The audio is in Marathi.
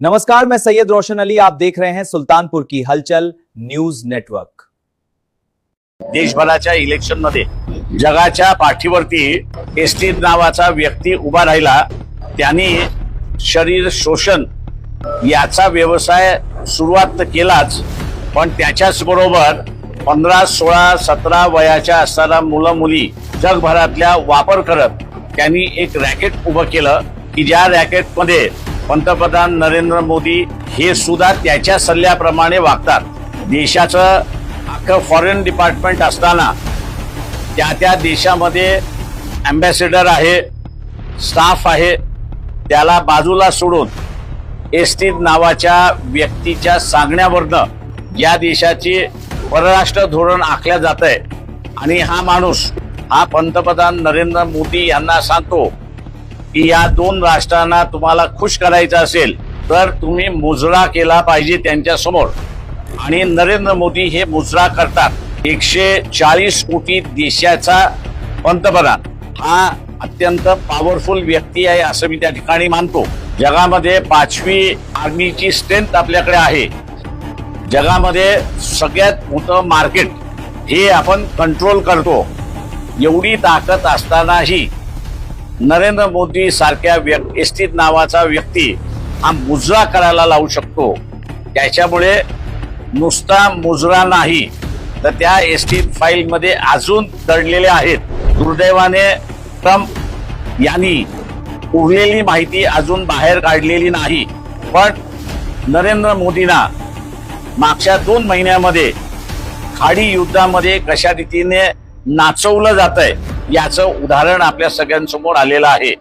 नमस्कार, मैं सैयद रोशन अली। आप देख रहे हैं सुल्तानपुर की हलचल न्यूज नेटवर्क। देशभराच्या इलेक्शन मध्ये जगाच्या पाठीवरती एसटी नावाचा व्यक्ती उभा राहिला। त्यांनी शरीर शोषण याचा व्यवसाय सुरुवात केलाच, पण त्याच्याच बरोबर 15, 16, 17 वयाच्या असणाऱ्या मुलं मुली जगभरातल्या वापर करत त्यांनी एक रॅकेट उभं केलं की ज्या रॅकेट मध्ये पंतप्रधान नरेंद्र मोदी हे सुद्धा त्याच्या सल्ल्याप्रमाणे वागतात। देशाचं अख्खं फॉरेन डिपार्टमेंट असताना त्या देशामध्ये अँबॅसेडर आहे, स्टाफ आहे, त्याला बाजूला सोडून एसटी नावाच्या व्यक्तीच्या सांगण्यावरनं या देशाची परराष्ट्र धोरण आखल्या जात आहे। आणि हा माणूस हा पंतप्रधान नरेंद्र मोदी यांना सांगतो की या दोन राष्ट्रांना तुम्हाला खुश करायचं असेल तर तुम्ही मुजरा केला पाहिजे त्यांच्या समोर। आणि नरेंद्र मोदी हे मुजरा करतात। 140 कोटी देशाचा पंतप्रधान हा अत्यंत पॉवरफुल व्यक्ती आहे असं मी त्या ठिकाणी मानतो। जगामध्ये 5वी आर्मीची स्ट्रेंथ आपल्याकडे आहे। जगामध्ये सगळ्यात मोठं मार्केट हे आपण कंट्रोल करतो। एवढी ताकद असतानाही नरेंद्र मोदी सारख्या एसटी नावाचा व्यक्ती हा मुजरा करायला लावू शकतो। त्याच्यामुळे नुसता मुजरा नाही तर त्या एसटी फाईल मध्ये अजून दडलेले आहेत। दुर्दैवाने ट्रम्प यांनी उरलेली माहिती अजून बाहेर काढलेली नाही, पण नरेंद्र मोदींना मागच्या 2 महिन्यामध्ये खाडी युद्धामध्ये कशा रीतीने नाचवलं जातंय याचं उदाहरण आपल्या सगळ्यांसमोर आलेलं आहे।